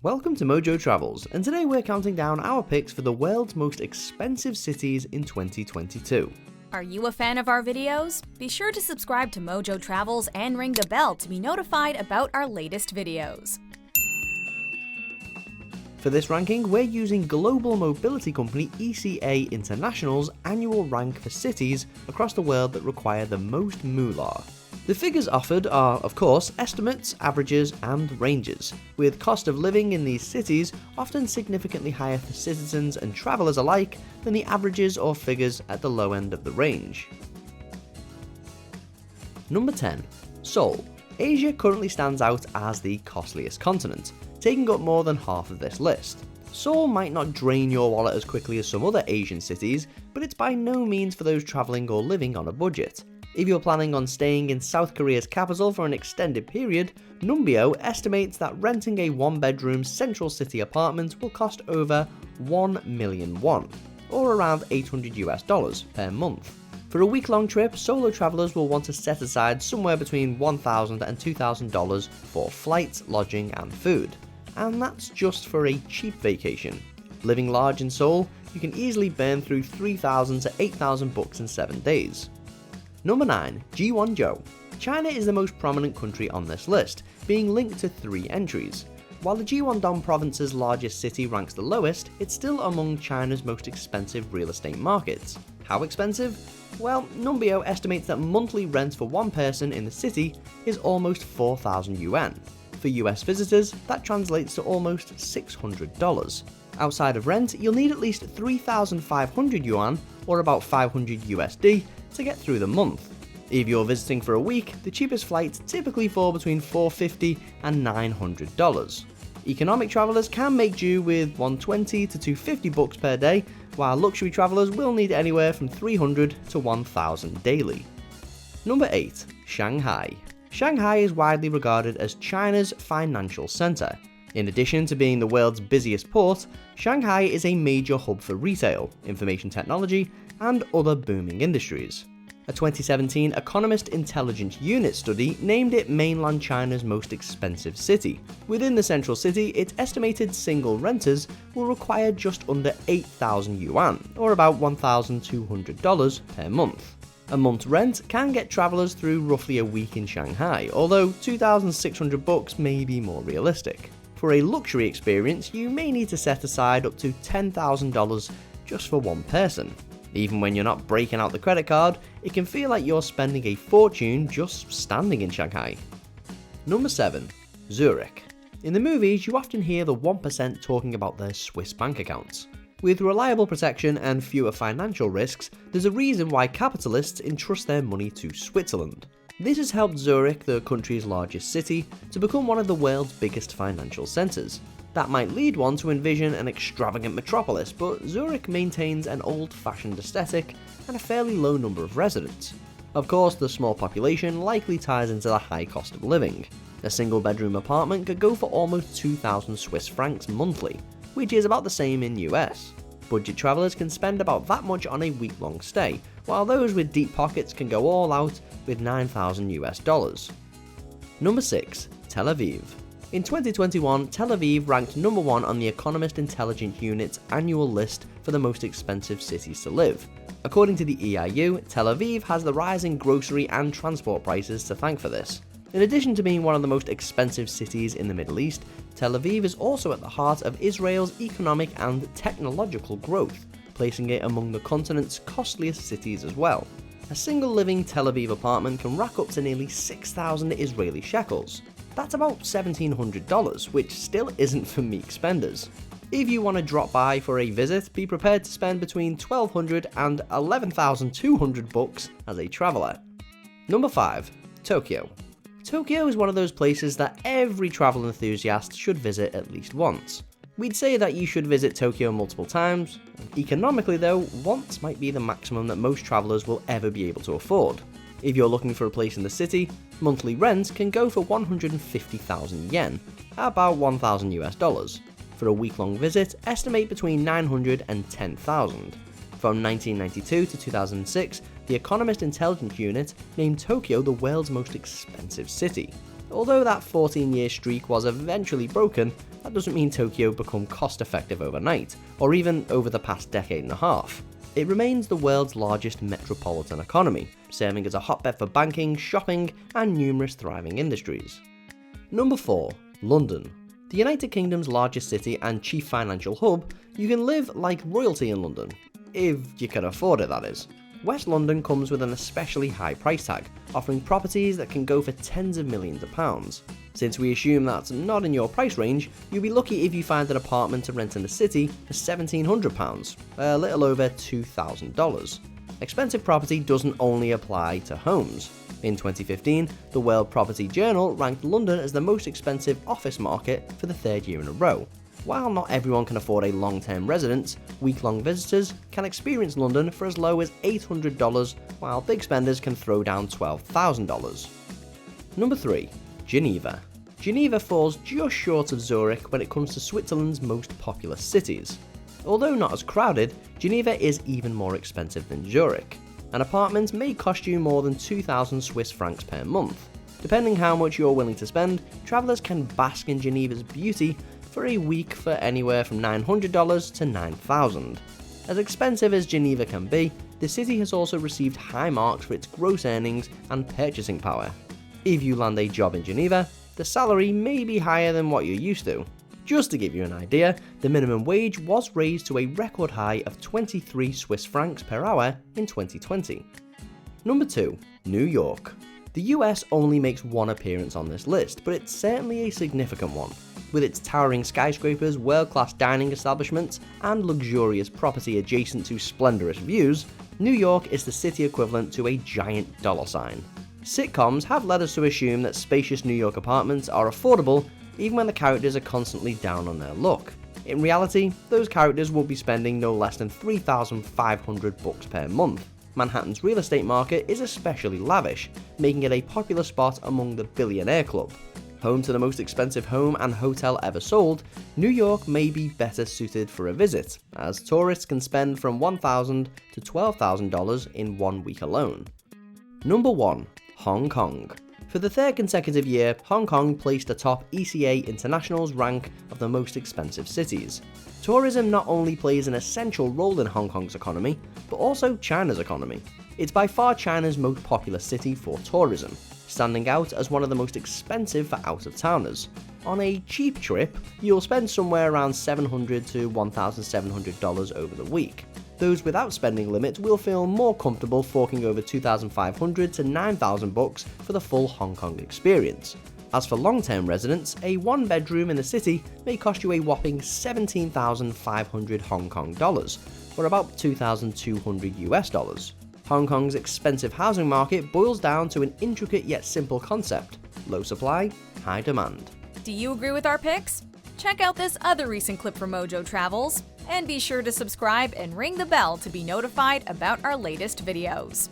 Welcome to Mojo Travels, and today we're counting down our picks for the world's most expensive cities in 2022. Are you a fan of our videos? Be sure to subscribe to Mojo Travels and ring the bell to be notified about our latest videos. For this ranking, we're using global mobility company ECA International's annual rank for cities across the world that require the most moolah. The figures offered are, of course, estimates, averages, and ranges, with cost of living in these cities often significantly higher for citizens and travellers alike than the averages or figures at the low end of the range. Number 10. Seoul. Asia currently stands out as the costliest continent, taking up more than half of this list. Seoul might not drain your wallet as quickly as some other Asian cities, but it's by no means for those travelling or living on a budget. If you're planning on staying in South Korea's capital for an extended period, Numbeo estimates that renting a one-bedroom central city apartment will cost over 1 million won, or around $800 per month. For a week-long trip, solo travellers will want to set aside somewhere between $1,000 and $2,000 for flights, lodging and food. And that's just for a cheap vacation. Living large in Seoul, you can easily burn through 3,000 to 8,000 bucks in 7 days. Number 9. Guangzhou. China is the most prominent country on this list, being linked to 3 entries. While the Guangdong province's largest city ranks the lowest, it's still among China's most expensive real estate markets. How expensive? Well, Numbeo estimates that monthly rent for one person in the city is almost 4,000 yuan. For US visitors, that translates to almost $600. Outside of rent, you'll need at least 3,500 yuan, or about 500 USD, to get through the month. If you're visiting for a week, the cheapest flights typically fall between $450 and $900. Economic travellers can make do with $120 to $250 bucks per day, while luxury travellers will need anywhere from $300 to $1,000 daily. Number 8. Shanghai. Shanghai is widely regarded as China's financial centre. In addition to being the world's busiest port, Shanghai is a major hub for retail, information technology, and other booming industries. A 2017 Economist Intelligence Unit study named it mainland China's most expensive city. Within the central city, its estimated single renters will require just under 8,000 yuan, or about $1,200 per month. A month's rent can get travellers through roughly a week in Shanghai, although 2,600 bucks may be more realistic. For a luxury experience, you may need to set aside up to $10,000 just for one person. Even when you're not breaking out the credit card, it can feel like you're spending a fortune just standing in Shanghai. Number 7. Zurich. In the movies, you often hear the 1% talking about their Swiss bank accounts. With reliable protection and fewer financial risks, there's a reason why capitalists entrust their money to Switzerland. This has helped Zurich, the country's largest city, to become one of the world's biggest financial centres. That might lead one to envision an extravagant metropolis, but Zurich maintains an old-fashioned aesthetic and a fairly low number of residents. Of course, the small population likely ties into the high cost of living. A single-bedroom apartment could go for almost 2,000 Swiss francs monthly, which is about the same in US. Budget travellers can spend about that much on a week-long stay, while those with deep pockets can go all out with 9,000 US dollars. Number 6. Tel Aviv. In 2021, Tel Aviv ranked number 1 on the Economist Intelligence Unit's annual list for the most expensive cities to live. According to the EIU, Tel Aviv has the rising grocery and transport prices to thank for this. In addition to being one of the most expensive cities in the Middle East, Tel Aviv is also at the heart of Israel's economic and technological growth, placing it among the continent's costliest cities as well. A single living Tel Aviv apartment can rack up to nearly 6,000 Israeli shekels. That's about $1,700, which still isn't for meek spenders. If you want to drop by for a visit, be prepared to spend between $1,200 and $11,200 bucks as a traveller. Number 5. Tokyo. Tokyo is one of those places that every travel enthusiast should visit at least once. We'd say that you should visit Tokyo multiple times. Economically though, once might be the maximum that most travellers will ever be able to afford. If you're looking for a place in the city, monthly rent can go for 150,000 yen, about 1,000 US dollars. For a week-long visit, estimate between 900 and 10,000. From 1992 to 2006, the Economist Intelligence Unit named Tokyo the world's most expensive city. Although that 14-year streak was eventually broken, that doesn't mean Tokyo become cost-effective overnight, or even over the past decade and a half. It remains the world's largest metropolitan economy, serving as a hotbed for banking, shopping, and numerous thriving industries. Number 4. London. The United Kingdom's largest city and chief financial hub, you can live like royalty in London. If you can afford it, that is. West London comes with an especially high price tag, offering properties that can go for tens of millions of pounds. Since we assume that's not in your price range, you'll be lucky if you find an apartment to rent in the city for £1,700, a little over $2,000. Expensive property doesn't only apply to homes. In 2015, the World Property Journal ranked London as the most expensive office market for the third year in a row. While not everyone can afford a long-term residence, week-long visitors can experience London for as low as $800, while big spenders can throw down $12,000. Number 3. Geneva. Geneva falls just short of Zurich when it comes to Switzerland's most populous cities. Although not as crowded, Geneva is even more expensive than Zurich. An apartment may cost you more than 2,000 Swiss francs per month. Depending how much you're willing to spend, travellers can bask in Geneva's beauty for a week for anywhere from $900 to $9,000. As expensive as Geneva can be, the city has also received high marks for its gross earnings and purchasing power. If you land a job in Geneva, the salary may be higher than what you're used to. Just to give you an idea, the minimum wage was raised to a record high of 23 Swiss francs per hour in 2020. Number 2. New York. The US only makes one appearance on this list, but it's certainly a significant one. With its towering skyscrapers, world-class dining establishments, and luxurious property adjacent to splendorous views, New York is the city equivalent to a giant dollar sign. Sitcoms have led us to assume that spacious New York apartments are affordable even when the characters are constantly down on their luck. In reality, those characters will be spending no less than $3,500 per month. Manhattan's real estate market is especially lavish, making it a popular spot among the billionaire club. Home to the most expensive home and hotel ever sold, New York may be better suited for a visit, as tourists can spend from $1,000 to $12,000 in 1 week alone. Number 1. Hong Kong. For the third consecutive year, Hong Kong placed atop ECA International's rank of the most expensive cities. Tourism not only plays an essential role in Hong Kong's economy, but also China's economy. It's by far China's most popular city for tourism, standing out as one of the most expensive for out-of-towners. On a cheap trip, you'll spend somewhere around $700 to $1,700 over the week. Those without spending limits will feel more comfortable forking over $2,500 to $9,000 for the full Hong Kong experience. As for long-term residents, a one-bedroom in the city may cost you a whopping 17,500 Hong Kong dollars, or about $2,200 US. Hong Kong's expensive housing market boils down to an intricate yet simple concept: low supply, high demand. Do you agree with our picks? Check out this other recent clip from Mojo Travels, and be sure to subscribe and ring the bell to be notified about our latest videos.